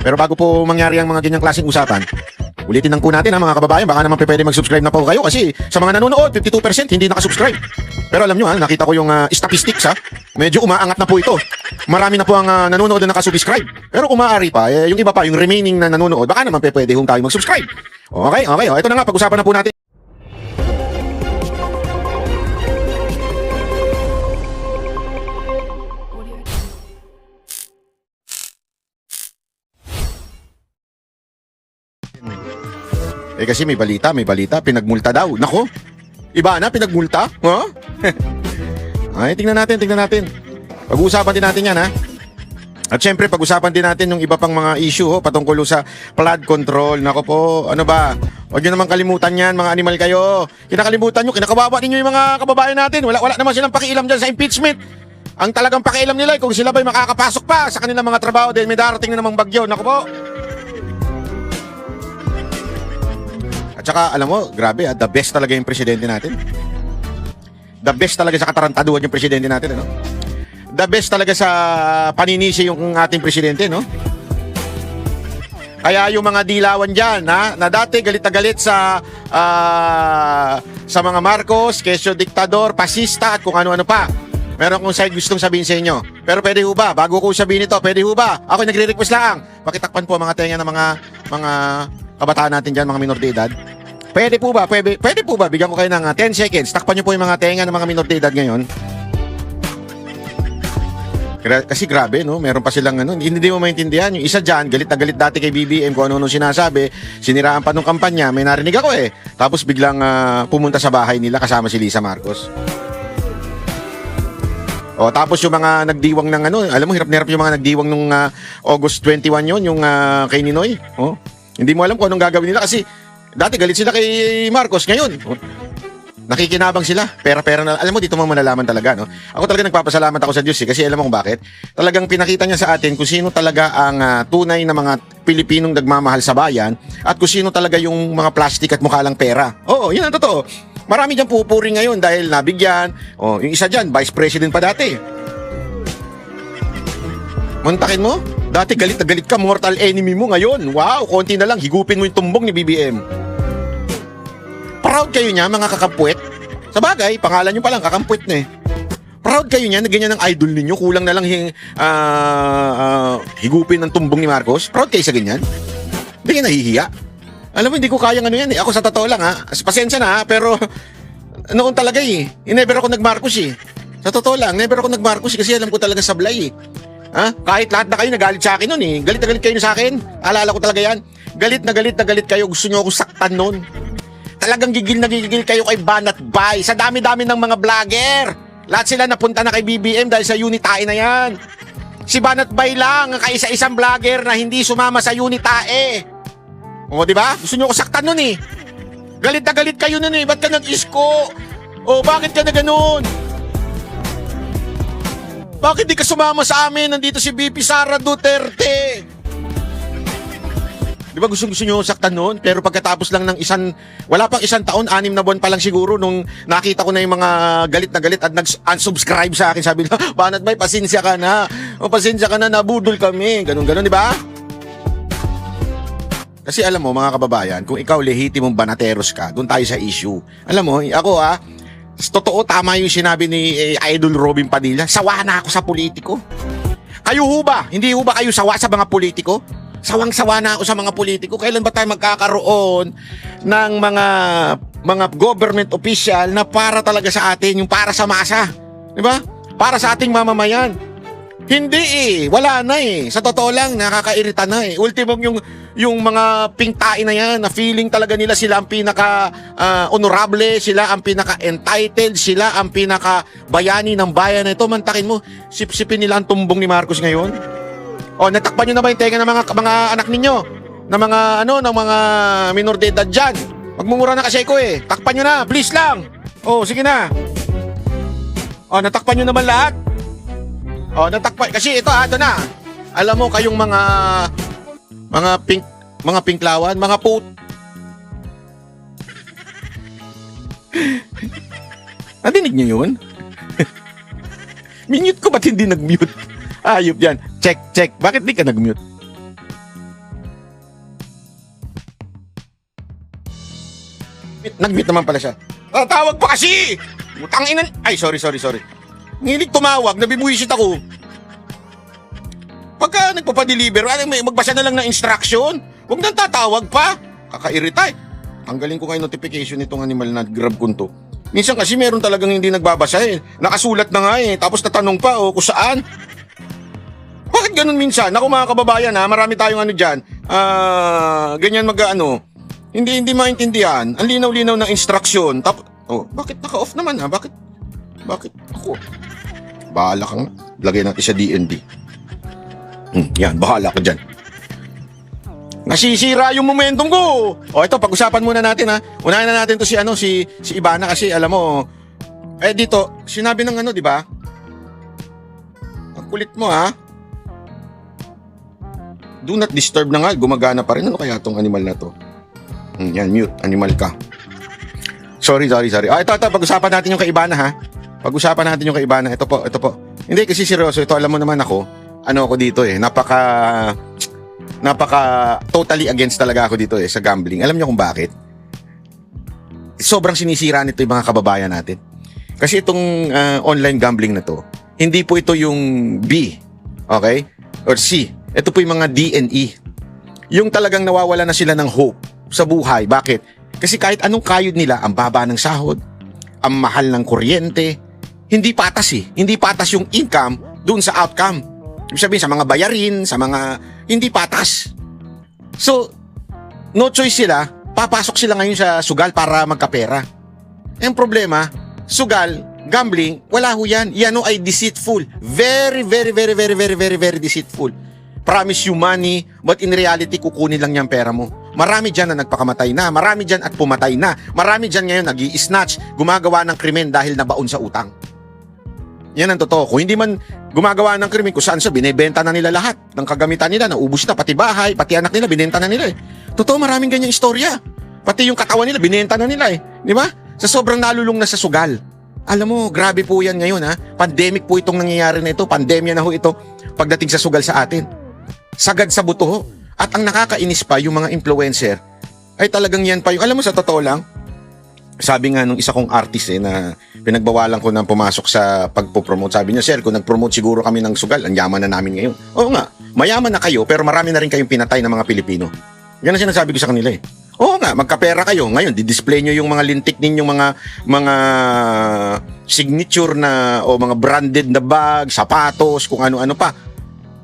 Pero bago po mangyari ang mga ganyang klaseng usapan, ulitin lang po natin ha mga kababayan, baka naman pwede mag-subscribe na po kayo kasi sa mga nanonood, 52% hindi nakasubscribe. Pero alam nyo ha, nakita ko yung statistics ha, medyo umaangat na po ito. Marami na po ang nanonood na nakasubscribe. Pero kung maaari pa, yung iba pa, yung remaining na nanonood, baka naman pwede hong tayo mag-subscribe. Okay, ito na nga, pag-usapan na po natin. Kasi may balita, pinagmulta daw. Nako, iba na, pinagmulta? Huh? Ay, tingnan natin. Pag-uusapan din natin yan, ha? At syempre, pag-usapan din natin yung iba pang mga issue, patungkol sa flood control. Nako po, ano ba? Huwag nyo naman kalimutan yan, mga animal kayo. Kinakalimutan nyo, kinakawawa ninyo yung mga kababayan natin. Wala naman silang pakialam dyan sa impeachment. Ang talagang pakialam nila, kung sila ba'y makakapasok pa sa kanilang mga trabaho dahil may darating na namang bagyo. Nako po. At saka, alam mo, grabe, the best talaga yung presidente natin. The best talaga sa katarantaduhan yung presidente natin, ano? The best talaga sa paninisi yung ating presidente, no? Kaya yung mga dilawan dyan, na dati galit na galit sa mga Marcos, kesyo diktador, pasista, at kung ano-ano pa. Meron kong gustong sabihin sa inyo. Pero pwede ho ba? Bago ko sabihin ito, pwede ho ba? Ako nagre-request lang. Pakitakpan po mga tenga ng mga kabataan natin dyan, mga minor de edad. Pwede po ba? Pwede po ba? Bigyan ko kayo ng 10 seconds. Takpan nyo po yung mga tenga ng mga minor de edad ngayon. Kasi grabe, no? Meron pa silang hindi mo maintindihan. Yung isa dyan, galit na galit dati kay BBM kung ano sinasabi. Siniraan pa nung kampanya. May narinig ako eh. Tapos biglang pumunta sa bahay nila kasama si Lisa Marcos. O, tapos yung mga nagdiwang ng alam mo, hirap na hirap yung mga nagdiwang nung August 21 yon yung kay Ninoy. Oh, hindi mo alam kung anong gagawin nila kasi dati galit sila kay Marcos, ngayon nakikinabang sila. Pera-pera na. Alam mo, dito mo malalaman talaga, no? Ako talaga nagpapasalamat ako sa Diyos kasi alam mo kung bakit. Talagang pinakita niya sa atin kung sino talaga ang tunay na mga Pilipinong nagmamahal sa bayan at kung sino talaga yung mga plastic at mukha lang pera. Oo, yun ang totoo. Marami dyan pupuri ngayon dahil nabigyan. O, yung isa dyan, Vice President pa dati. Muntakin mo? Dati galit na galit ka, mortal enemy mo ngayon. Wow, konti na lang, higupin mo yung tumbong ni BBM. Proud kayo niya, mga kakampwet. Sa bagay, pangalan nyo palang, kakampwet na eh. Proud kayo niya na ganyan ang idol ninyo. Kulang na lang higupin ng tumbong ni Marcos. Proud kayo sa ganyan? Hindi kayo nahihiya. Alam mo, hindi ko kayang yan eh. Ako sa totoo lang pasensya na pero noon talaga eh. Never ako nag-Marcos eh. Sa totoo lang, never ako nag-Marcos kasi alam ko talaga sablay eh. Kahit lahat na kayo nagalit sa akin noon eh. Galit na galit kayo sa akin. Alala ko talaga yan. Galit na galit kayo. Gusto nyo akong saktan noon. Talagang gigil na gigil kayo kay Banat Bay. Sa dami-dami ng mga vlogger. Lahat sila napunta na kay BBM dahil sa Unitae na yan. Si Banat Bay lang ang kaisa-isang vlogger na hindi sumama sa Unitae. O, di ba? Gusto nyo ko saktan nun eh. Galit na galit kayo nun eh. Ba't ka nag-isko? O, bakit ka na ganun? Bakit di ka sumama sa amin? Nandito si BP Sara Duterte. Di ba gusto nyo saktan nun? Pero pagkatapos lang ng wala pang isang taon, 6 na buwan pa lang siguro nung nakita ko na yung mga galit na galit at nag-unsubscribe sa akin. Sabi na, Banat Bay, pasensya ka na. O, pasensya ka na, nabudol kami. Ganun, di ba? Kasi alam mo mga kababayan, kung ikaw lehitimong banateros ka, doon tayo sa issue. Alam mo, ako totoo tama yung sinabi ni Idol Robin Padilla, sawa na ako sa politiko. Kayo ho ba? Hindi ho ba kayo sawa sa mga politiko? Sawang-sawa na ako sa mga politiko. Kailan ba tayo magkakaroon ng mga government official na para talaga sa atin, yung para sa masa? Di ba? Para sa ating mamamayan. Hindi eh, wala na eh. Sa totoo lang, nakakairita na eh. Ultimong yung mga pingtain na yan, na feeling talaga nila sila ang pinaka-honorable, sila ang pinaka-entitled, sila ang pinaka-bayani ng bayan na ito. Mantakin mo, sipsipin nila ang tumbong ni Marcos ngayon. O, natakpan nyo na ba yung tenga ng mga anak ninyo? Ng mga minor de edad dyan? Magmumura na kasi ko eh. Takpan nyo na, please lang. O, sige na. O, natakpan nyo naman lahat. O, natakpan. Kasi ito na. Alam mo, kayong mga pinklawan, mga nadinig nyo yun? Minute ko ba't hindi nag-mute? Ayop yan. Check. Bakit di ka nag-mute? Nag-mute naman pala siya. Tawag pa kasi! Utanginan! Ay, sorry. Ngilig tumawag, nabibuisit ako. Pagka nagpapadeliver, may magbasa na lang ng instruction. Huwag nang tatawag pa. Kaka-irritay. Tanggalin ko kayo notification nitong animal na grab ko to. Minsan kasi meron talagang hindi nagbabasa eh. Nakasulat na nga eh. Tapos tatanong pa kung saan. Bakit ganun minsan? Ako mga kababayan marami tayong ano dyan. Ganyan hindi maintindihan. Ang linaw-linaw ng instruction. Bakit naka-off naman Bakit ako? Bahala kang lagay natin sa DND. Yan, bahala ko dyan. Nasisira yung momentum ko. Ito, pag-usapan muna natin Unahin na natin to si Ivana kasi alam mo, dito, sinabi ng di ba? Ang kulit mo Do not disturb na nga, gumagana pa rin. Ano kaya tong animal na to? Yan, mute, animal ka. Sorry. Ito, pag-usapan natin yung kay Ivana Pag-usapan natin yung kay Ivana. Ito po. Hindi kasi seryoso, ito alam mo naman ako. Ako dito napaka totally against talaga ako dito sa gambling. Alam niyo kung bakit? Sobrang sinisira nito yung mga kababayan natin. Kasi itong online gambling na to, hindi po ito yung B, okay? Or C. Ito po yung mga D and E. Yung talagang nawawala na sila ng hope sa buhay. Bakit? Kasi kahit anong kayod nila, ang baba ng sahod, ang mahal ng kuryente, hindi patas Hindi patas yung income dun sa outcome. Ibig sabihin, sa mga bayarin, sa mga hindi patas. So, no choice sila, papasok sila ngayon sa sugal para magkapera. Ang problema, sugal, gambling, wala ho yan. Yan ay deceitful. Very, very, very, very, very, very, very deceitful. Promise you money, but in reality, kukunin lang niyang pera mo. Marami dyan na nagpakamatay na, marami dyan at pumatay na, marami dyan ngayon nag-i-snatch, gumagawa ng krimen dahil nabaon sa utang. Yan ang totoo. Kung hindi man gumagawa ng krimen, kung saan binebenta na nila lahat ng kagamitan nila, naubos na, pati bahay, pati anak nila, binenta na nila Totoo, maraming ganyang istorya. Pati yung katawan nila, binenta na nila Di ba? Sa sobrang nalulung na sa sugal. Alam mo, grabe po yan ngayon Pandemic po itong nangyayari na ito. Pandemya na ho ito pagdating sa sugal sa atin. Sagad sa buto ho. At ang nakakainis pa, yung mga influencer, ay talagang yan pa yung, alam mo sa totoo lang, sabi nga nung isa kong artist na pinagbawalan ko nang pumasok sa pagpo-promote. Sabi niya, sir, kung nag-promote siguro kami ng sugal, ang yaman na namin ngayon. Oo nga, mayaman na kayo, pero marami na rin kayong pinatay ng mga Pilipino. Yan ang sinasabi ko sa kanila Oo nga, magkapera kayo. Ngayon, di-display nyo yung mga lintik ninyong mga signature na o mga branded na bag, sapatos, kung ano-ano pa.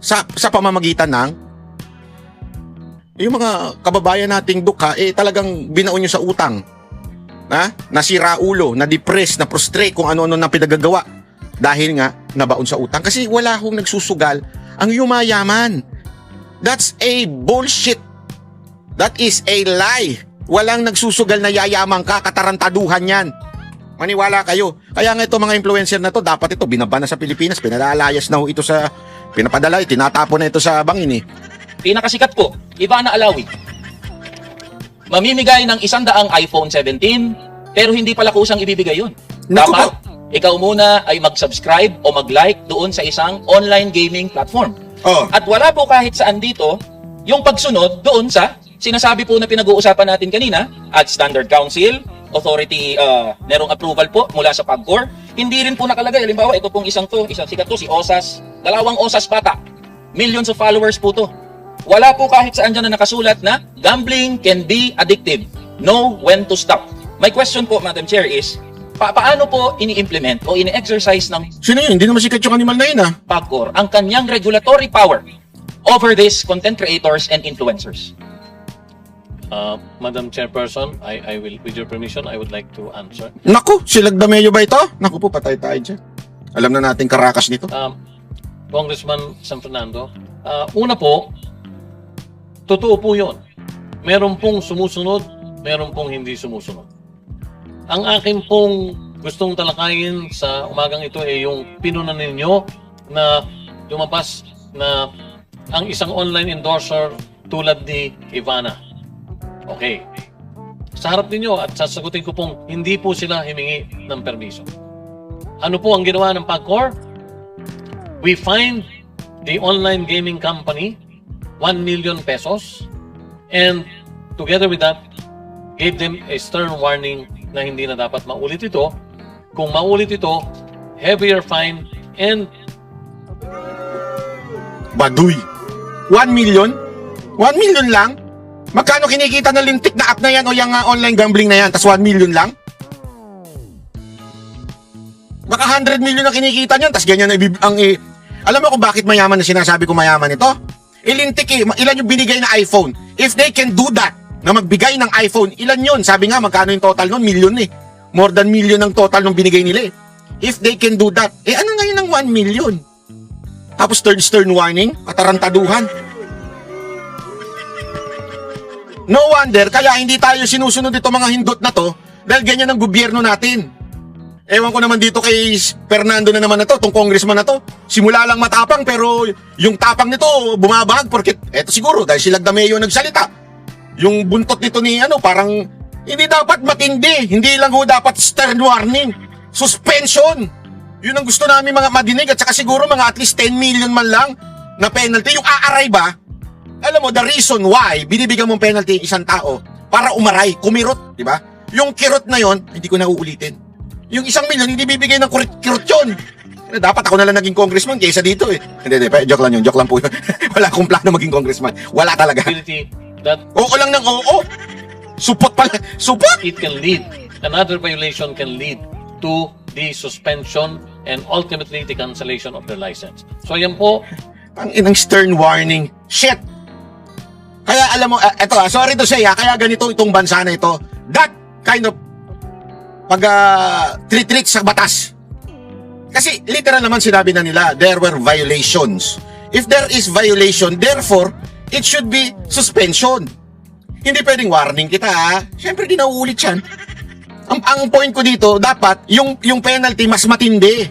Sa pamamagitan ng yung mga kababayan nating dukha, talagang binaon nyo sa utang. Nasira ulo, na-depress, na-prostrate kung ano-ano nang pinagagawa dahil nga nabaon sa utang. Kasi wala hong nagsusugal ang yumayaman. That's a bullshit. That is a lie. Walang nagsusugal na yayaman ka, katarantaduhan yan. Maniwala kayo. Kaya nga ito mga influencer na to, dapat ito binaba na sa Pilipinas, pinalalayas na ho ito sa, pinapadala, tinatapon na ito sa bangin Pinakasikat po, Ivana Alawi. Mamimigay ng 100 iPhone 17, pero hindi pala kusang ibibigay yun. Dapat, ikaw muna ay mag-subscribe o mag-like doon sa isang online gaming platform. At wala po kahit saan dito, yung pagsunod doon sa sinasabi po na pinag-uusapan natin kanina, at Standard Council, Authority, merong approval po mula sa PAGCOR. Hindi rin po nakalagay. Halimbawa, ito pong isang sikat to, si Osas, 2 Osas Bata. Millions of followers po to. Wala po kahit saan dyan na nakasulat na gambling can be addictive. Know when to stop. My question po, Madam Chair, is paano po ini-implement o ini-exercise ng Sino yun? Hindi naman sikat yung animal na yun PAGCOR ang kanyang regulatory power over these content creators and influencers? Madam Chairperson, I will, with your permission, I would like to answer. Naku, silagdameyo ba ito? Naku po, patay tayo dyan. Alam na natin karakas nito. Congressman San Fernando, una po, totoo po yun. Meron pong sumusunod, meron pong hindi sumusunod. Ang akin pong gustong talakayin sa umagang ito ay yung pinunan ninyo na lumabas na ang isang online endorser tulad ni Ivana. Okay. Sa harap ninyo at sasagutin ko pong hindi po sila himingi ng permiso. Ano po ang ginawa ng PAGCOR? We fined the online gaming company 1 million pesos, and together with that, gave them a stern warning na hindi na dapat maulit ito. Kung maulit ito, heavier fine and Baduy. 1 million? 1 million lang? Magkano kinikita ng lintik na app na yan o yung online gambling na yan? Tas 1 million lang? Baka 100 million na kinikita niyan, tas ganyan alam mo kung bakit mayaman na sinasabi ko mayaman ito? Ilintik ilan yung binigay na iPhone? If they can do that, na magbigay ng iPhone, ilan yun? Sabi nga, magkano yung total nun? Million eh. More than million ang total nung binigay nila eh. If they can do that, ano ngayon ang 1 million? Tapos third stern warning, katarantaduhan. No wonder, kaya hindi tayo sinusunod ito mga hindot na to, dahil ganyan ang gobyerno natin. Ewan ko naman dito kay Fernando na naman na to, tong congressman na to. Simula lang matapang, pero yung tapang nito bumabag, porque eto siguro, dahil si Lagdameo nagsalita. Yung buntot nito ni parang hindi dapat matindi, hindi lang ho dapat stern warning, suspension. Yun ang gusto namin mga madinig, at saka siguro mga at least 10 million man lang na penalty. Yung aaray ba, alam mo, the reason why binibigyan mong penalty isang tao, para umaray, kumirot, di ba? Yung kirot na yon, hindi ko na uulitin. Yung 1 million, hindi bibigay ng kirot yun. Dapat ako na lang naging congressman kaysa dito eh. Hindi, joke lang yun, joke lang po yun. Wala akong plano maging congressman. Wala talaga. That Oo lang ng oo. Supot pala, supot! it can lead, another violation can lead to the suspension and ultimately the cancellation of their license. So yan po, Ang inang stern warning. Shit! Kaya alam mo, eto sorry to say kaya ganito itong bansa na ito. That kind of treat sa batas. Kasi literal naman sinabi na nila, there were violations. If there is violation, therefore, it should be suspension. Hindi pwedeng warning kita Siyempre di nauulit yan. Ang point ko dito, dapat yung penalty mas matindi.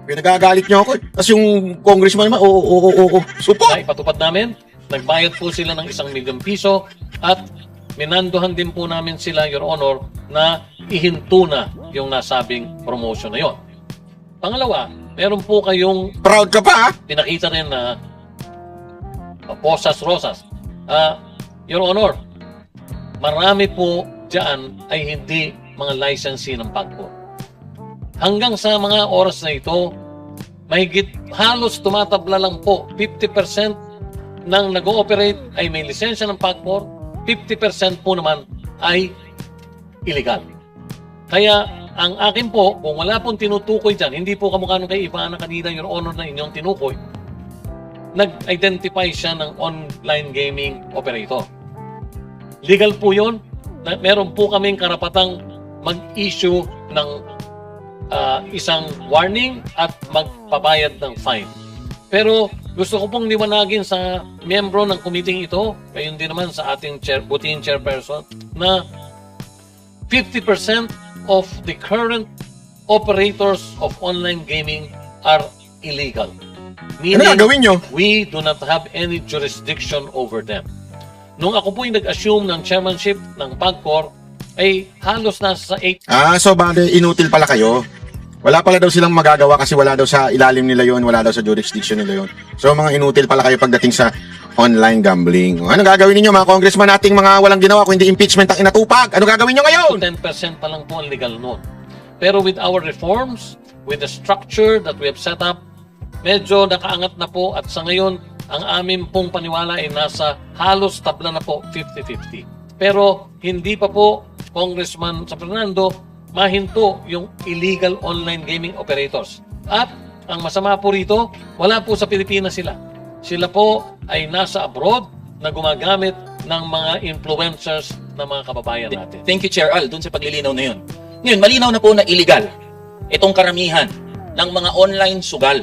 Pinagagalit niyo ako. Tapos yung congressman naman, oo. Support! na ipatupad namin, nagbayad po sila ng 1 million piso at minandohan din po namin sila, Your Honor, na ihinto na yung nasabing promotion na yon. Pangalawa, meron po kayong Proud ka pa pinakita rin na Posas Rosas. Your Honor, marami po dyan ay hindi mga licensee ng PAGCOR. Hanggang sa mga oras na ito, mahigit halos tumatabla lang po 50% ng nag-ooperate ay may lisensya ng PAGCOR, 50% po naman ay illegal. Kaya ang akin po, kung wala pong tinutukoy dyan, hindi po kamukha nung kay Ivana kanina, Your Honor, na inyong tinukoy, nag-identify siya ng online gaming operator. Legal po yun. Meron po kaming karapatang mag-issue ng isang warning at magpabayad ng fine. Pero gusto ko pong liwanagin sa miyembro ng committee ito, gayon din naman sa ating butihing chairperson, na 50% of the current operators of online gaming are illegal. Ano gagawin nyo? We do not have any jurisdiction over them. Nung ako po yung nag-assume ng chairmanship ng PAGCOR, ay halos nasa 8. So bale, inutil pala kayo. Wala pala daw silang magagawa kasi wala daw sa ilalim nila yon, wala daw sa jurisdiction nila yon. So mga inutil pala kayo pagdating sa online gambling. Ano gagawin niyo mga congressman nating mga walang ginawa kung hindi impeachment ang inatupag? Ano gagawin niyo ngayon? 10% pa lang po ang legal noon. Pero with our reforms, with the structure that we have set up, medyo nakaangat na po at sa ngayon, ang amin pong paniwala ay nasa halos tabla na po 50-50. Pero hindi pa po, Congressman San Fernando, mahinto yung illegal online gaming operators. At ang masama po rito, wala po sa Pilipinas sila. Sila po ay nasa abroad na gumagamit ng mga influencers na mga kababayan natin. Thank you, Chair Al, dun sa paglilinaw na yun. Ngayon, malinaw na po na illegal itong karamihan ng mga online sugal.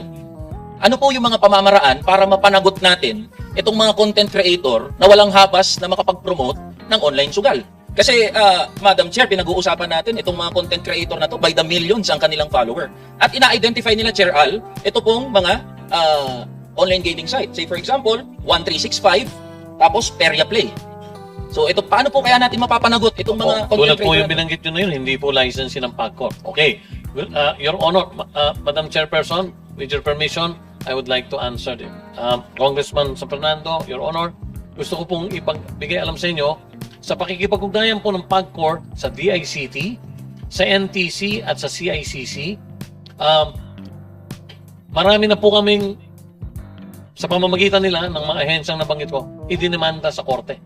Ano po yung mga pamamaraan para mapanagot natin itong mga content creator na walang habas na makapag-promote ng online sugal? Kasi, Madam Chair, pinag-uusapan natin itong mga content creator na to by the millions ang kanilang follower. At ina-identify nila, Chair Al, ito pong mga online gaming site. Say for example, 1365, tapos Peria Play. So ito, paano po kaya natin mapapanagot itong mga content Tulad po yung creator? binanggit nyo na yun, hindi po license ng PAGCOR. Okay. Your Honor, Madam Chairperson, with your permission, I would like to answer them. Congressman San Fernando, Your Honor, gusto ko pong ipagbigay alam sa inyo sa pakikipag-ugnayan po ng PAGCOR sa DICT, sa NTC at sa CICC, marami na po kaming sa pamamagitan nila ng mga ahensyang nabanggit ko, idinimanda sa korte.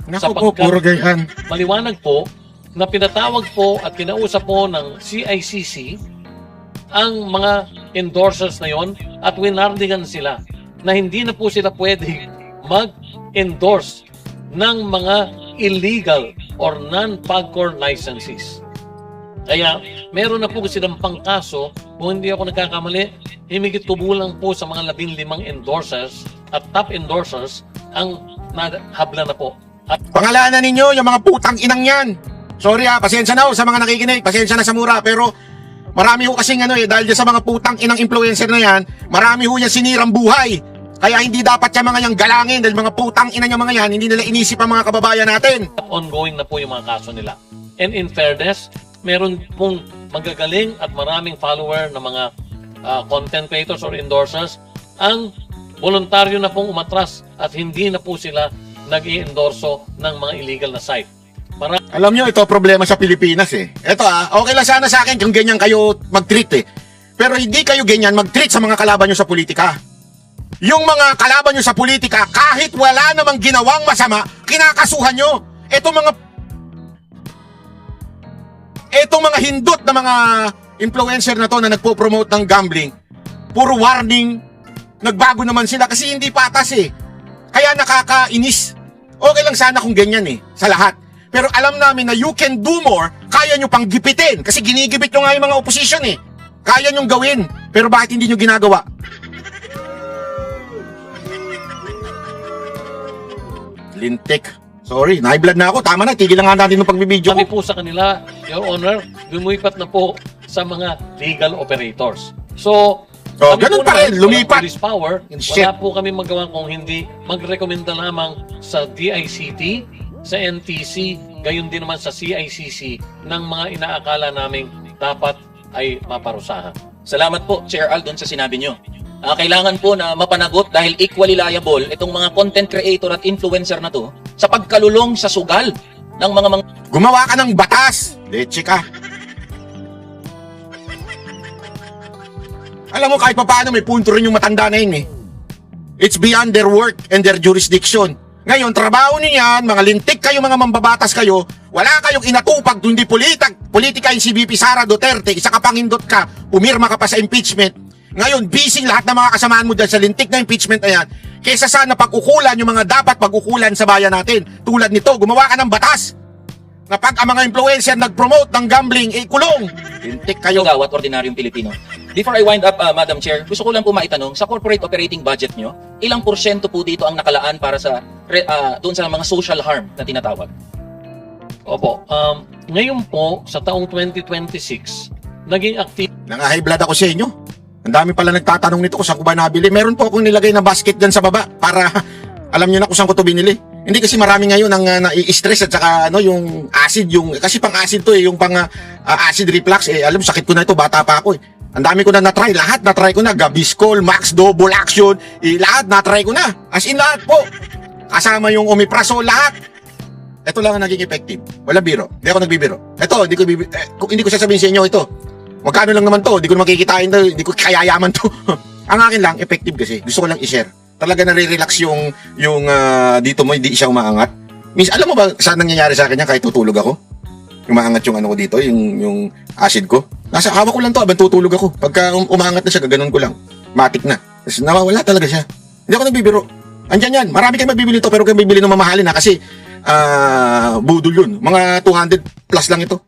Naku po, puro gayan. Maliwanag po na pinatawag po at kinausap po ng CICC ang mga endorsers na yon at winarningan sila na hindi na po sila pwede mag-endorse ng mga illegal or non-PAGCOR licenses. Kaya meron na po silang pangkaso, kung hindi ako nagkakamali, himigit kubulang po sa mga 15 endorsers at top endorsers ang nahabla na po. At Pangalanan ninyo yung mga putang inang yan. Sorry pasensya na sa mga nakikinig, pasensya na sa mura, pero marami ho kasing dahil sa mga putang inang influencer na yan, marami ho yan sinirang buhay. Kaya hindi dapat yung mga yang galangin dahil mga putang ina yung mga yan, hindi nila inisip ang mga kababayan natin. ongoing na po yung mga kaso nila. And in fairness, meron pong magagaling at maraming follower na mga content creators or endorsers ang voluntaryo na pong umatras at hindi na po sila nag-i-endorso ng mga illegal na site. Alam nyo, ito problema sa Pilipinas Ito okay lang sana sa akin kung ganyan kayo mag-treat Pero hindi kayo ganyan mag-treat sa mga kalaban nyo sa politika. Yung mga kalaban nyo sa politika, kahit wala namang ginawang masama, kinakasuhan nyo. Itong mga hindot na mga influencer na to na nagpo-promote ng gambling, puro warning, nagbago naman sila kasi hindi patas Kaya nakakainis. Okay lang sana kung ganyan sa lahat. Pero alam namin na you can do more, kaya nyo pang gipitin. Kasi ginigipit nyo nga yung mga opposition Kaya nyong gawin. Pero bakit hindi nyo ginagawa? Lintik. Sorry, high blood na ako. Tama na, tigil na nga natin yung pagbibideo Kami ko. po sa kanila, Your Honor, lumipat na po sa mga legal operators. So, kami ganun po pa rin, naman, lumipat. walang police power, Shit. wala po kami magawa kung hindi magrekomenda lamang sa DICT, sa NTC, gayon din naman sa CICC ng mga inaakala naming dapat ay maparusahan. Salamat po, Chair Al, dun sa sinabi nyo. Kailangan po na mapanagot dahil equally liable itong mga content creator at influencer na to sa pagkalulong sa sugal ng mga Gumawa ka ng batas. Leche ka. Alam mo, kahit papaano may punto rin yung matanda na yun It's beyond their work and their jurisdiction. Ngayon, trabaho niyan, mga lintik kayo, mga mambabatas kayo, wala kayong inatupag, kundi politika yung si VP Sara Duterte, isa ka pangindot ka, pumirma ka pa sa impeachment. Ngayon, busy lahat ng mga kasamaan mo dyan sa lintik na impeachment na yan, kaysa sana pag-ukulan yung mga dapat pag-ukulan sa bayan natin. Tulad nito, gumawa ka ng batas na pag ang mga influencer nag-promote ng gambling, kulong. Lintik kayo. gawat ordinaryong Pilipino. Before I wind up, Madam Chair, gusto ko lang po maitanong, sa corporate operating budget nyo, ilang porsyento po dito ang nakalaan para sa doon sa mga social harm na tinatawag? Opo, ngayon po, sa taong 2026, naging active Nang-high blood ako sa inyo. Ang dami pala nagtatanong nito kung saan ko ba nabili. Meron po akong nilagay na basket dyan sa baba para alam nyo na kung saan ko ito binili. Hindi kasi marami ngayon ang nai-stress at saka yung acid, kasi pang acid to yung pang acid reflux alam sakit ko na ito, bata pa ako Ang dami ko na na-try, lahat na-try ko na, Gaviscol, Max Double Action, lahat na-try ko na. As in lahat po. Kasama yung Omeprazole, lahat. Ito lang ang naging effective. Wala biro. Hindi ako nagbibiro. Ito, hindi ko sasabihin sa inyo ito. Magkano lang naman to, hindi ko naman kikitain to, hindi ko kayayaman to. Ang akin lang, effective kasi. Gusto ko lang i-share. Talaga nare-relax yung dito mo, hindi siya umaangat. Alam mo ba saan nangyayari sa akin yan kahit tutulog ako? Umaangat yung ano ko dito, yung acid ko. Nasa hawak ko lang to habang tutulog ako. Pagka umaangat na siya, gaganon ko lang. Matik na. Tapos nawawala talaga siya. Hindi ako nagbibiro. Andyan yan. Marami kayo mabibili to pero kayo bibili ng mamahalin kasi budol yun. Mga 200 plus lang ito.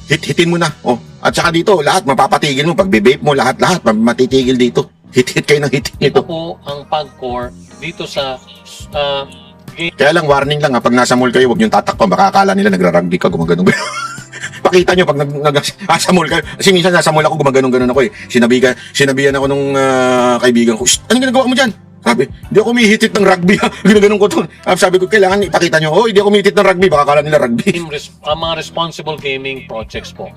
Hitin mo na. Oh. At saka dito, lahat mapapatigil mo. Pag vape mo, lahat matitigil dito. Hit kayo ng hit ito nito. po ang PAGCOR dito sa Kaya lang, warning lang pag nasa mall kayo, huwag niyong tatakpan. Baka akala nila nagra-rugby ka, gumaganon. Pakita nyo pag nasa mall kayo. Kasi minsan nasa mall ako, gumaganon ako Sinabihan ako nung kaibigan ko, anong ginagawa mo dyan? Sabi, hindi ako umihitit ng rugby Ginaganon ko to. Sabi ko, kailangan ipakita nyo, hindi ako umihitit ng rugby, baka akala nila rugby. ang mga responsible gaming projects po.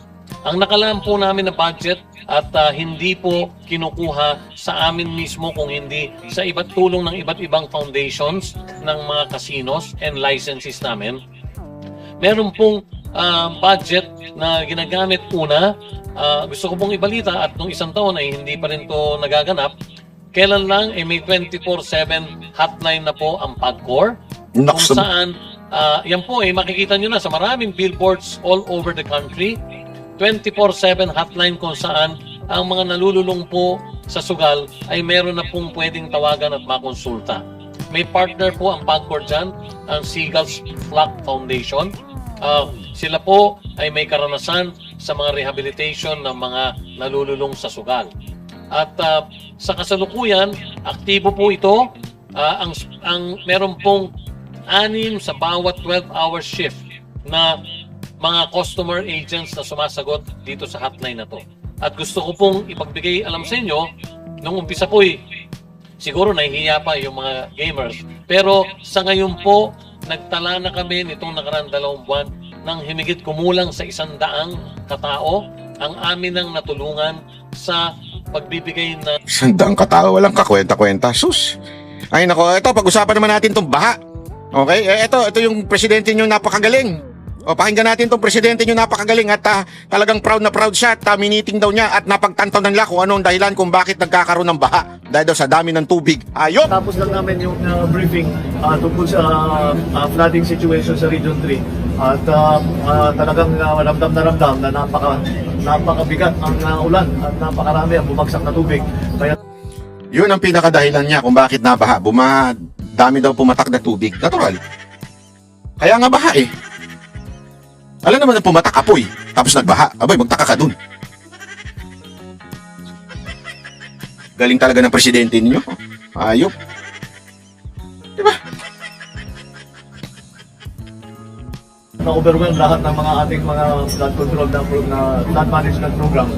Ang nakalaan po namin na budget at hindi po kinukuha sa amin mismo kung hindi sa tulong ng iba't ibang foundations ng mga casinos and licenses namin meron pong budget na ginagamit una. Gusto ko pong ibalita at nung isang taon ay hindi pa rin to nagaganap. Kailan lang may 24/7 hotline na po ang PAGCOR, kung saan yan po makikita nyo na sa maraming billboards all over the country. 24/7 hotline kung saan ang mga nalululong po sa sugal ay meron na pong pwedeng tawagan at makonsulta. May partner po ang PAGCOR dyan, ang Seagulls Flock Foundation. Sila po ay may karanasan sa mga rehabilitation ng mga nalululong sa sugal. At sa kasalukuyan, aktibo po ito. Ang meron pong 6 sa bawat 12-hour shift na mga customer agents na sumasagot dito sa hotline na to. At gusto ko pong ipagbigay alam sa inyo, nung umpisa po siguro nahihiya pa yung mga gamers. Pero sa ngayon po, nagtala na kami nitong nakaraan 2 buwan ng himigit kumulang sa 100 katao ang amin nang natulungan sa pagbibigay na 100 katao, walang kakwenta-kwenta. Sus! Ay nako, ito, pag-usapan naman natin itong baha. Okay? Ito yung presidente nyo napakagaling. O, pakinggan natin itong presidente nyo napakagaling at talagang proud na proud siya at miniting daw niya at napagtantaw nila kung anong dahilan kung bakit nagkakaroon ng baha dahil daw sa dami ng tubig. Ayun! Tapos lang namin yung briefing tungkol sa flooding situation sa Region 3 at talagang ramdam na ramdam na napakabigat ang ulan at napakarami ang bumagsak na tubig. Kaya Yun ang pinakadahilan niya kung bakit nabaha. Dami daw pumatak na tubig. Natural. Kaya nga baha eh. Alam naman na pumatak apoy, tapos nagbaha. Abay, magtaka ka dun. Galing talaga ng presidente ninyo. Ayop. Diba? na-overwhelm lahat ng mga ating mga flood control na flood management program.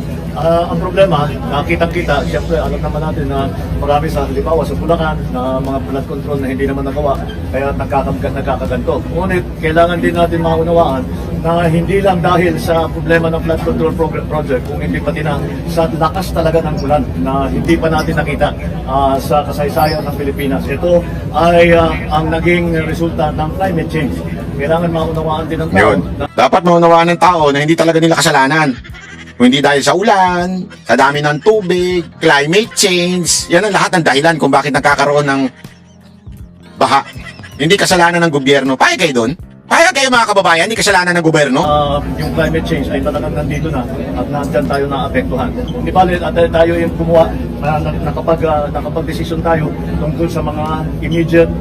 Ang problema, kitang-kita, siyempre alam naman natin na marami sa halimbawa sa Bulacan na mga flood control na hindi naman nagawa, kaya nagkakaganto. Ngunit kailangan din natin maunawaan na hindi lang dahil sa problema ng flood control project, kung hindi pati na sa lakas talaga ng ulan na hindi pa natin nakita sa kasaysayan ng Pilipinas. Ito ay ang naging resulta ng climate change. Kailangan maunawaan din ng tao. Yun. Dapat maunawaan ng tao na hindi talaga nila kasalanan. Kung hindi dahil sa ulan, sa dami ng tubig, climate change, yan ang lahat ng dahilan kung bakit nagkakaroon ng baha. Hindi kasalanan ng gobyerno. Payag kayo doon? Payag kayo mga kababayan, hindi kasalanan ng gobyerno? Yung climate change ay talagang nandito na at nandyan tayo naapektuhan. Di ba, tayo yung kumuha nakapag-desisyon tayo tungkol sa mga immediate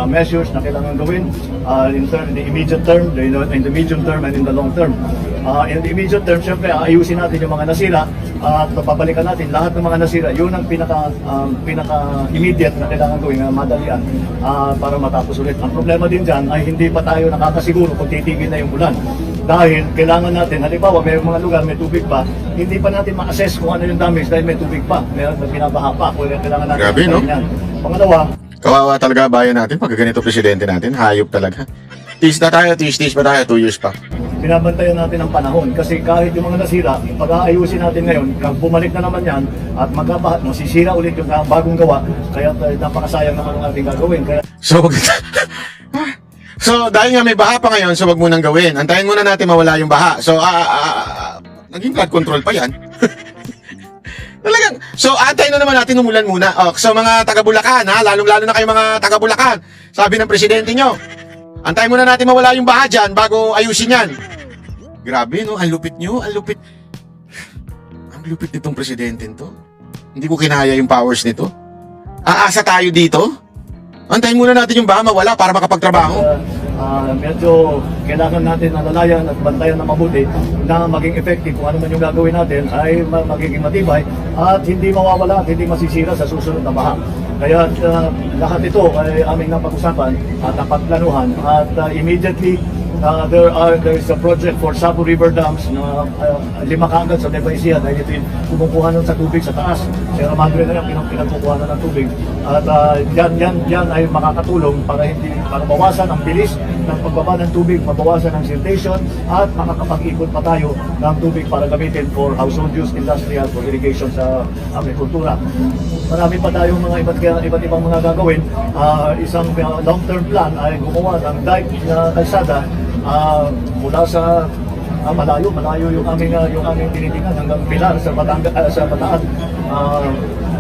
measures na kailangan gawin in the immediate term, in the medium term, and in the long term. In the immediate term, syempre, ayusin natin yung mga nasira at papabalikan natin lahat ng mga nasira. Yun ang pinaka-immediate na kailangan gawin na madalian para matapos ulit. Ang problema din dyan ay hindi pa tayo nakakasiguro kung titigil na yung ulan. Dahil kailangan natin, halimbawa may mga lugar may tubig pa, hindi pa natin ma-assess kung ano yung damage dahil may tubig pa, may binabaha pa, kailangan natin. Grabe, no? Yan. Pangalawa, Kawawa talaga bayan natin pag ganito presidente natin. Hayop talaga. Tis na tayo, tis pa tayo, 2 years pa. binabantayan natin ang panahon kasi kahit yung mga nasira, pag-aayusin natin ngayon, kung bumalik na naman yan at masisira ulit yung bagong gawa, kaya napakasayang naman ang ating gagawin. Kaya So, dahil nga may baha pa ngayon, so wag mo nang gawin. Antayin muna natin mawala yung baha. So, naging flood control pa yan. Talagang, so antayin na naman natin umulan muna. So, mga taga-Bulacan, lalong-lalo na kayo mga taga-Bulacan, sabi ng presidente nyo, antayin muna natin mawala yung baha dyan bago ayusin yan. Grabe, no? Ang lupit nyo, ang lupit. Ang lupit nitong presidente to. Hindi ko kinaya yung powers nito. Aasa tayo dito? Antayin muna natin yung baha mawala para makapagtrabaho. Medyo kailangan natin alalayan at bantayan na mabuti na maging effective kung ano man yung gagawin natin ay magiging matibay at hindi mawawala at hindi masisira sa susunod na baha. Kaya lahat ito ay aming napag-usapan at napagplanuhan at immediately there is a project for Sabo River Dams na 5 kaagad sa Nueva Ecija dahil ito yung kumukuha nun sa tubig sa taas. Sierra Madre na yan, pinagkukuha na ng tubig. At yan ay makakatulong para bawasan ang bilis ng pagbaba ng tubig, mabawasan ang siltation at makakapag-ikot pa tayo ng tubig para gamitin for household use, industrial, for irrigation sa agrikultura. Marami pa tayong mga iba't ibang mga gagawin. Isang long-term plan ay gumawa ng dike na kalsada mula sa malayo yung aming tinitingnan hanggang Pilar sa Bataan.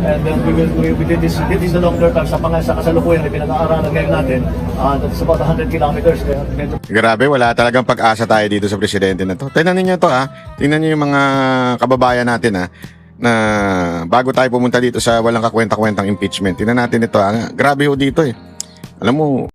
And then we did this is the longer term sa kasalukuyan na pinag-aaralan ngayon natin. That's about 100 kilometers. Kaya medyo Grabe, wala talagang pag-asa tayo dito sa presidente na to. Tingnan niyo to Tingnan niyo yung mga kababayan natin na bago tayo pumunta dito sa walang kakwenta-kwentang impeachment. Tingnan natin ito Grabe ho dito Alam mo,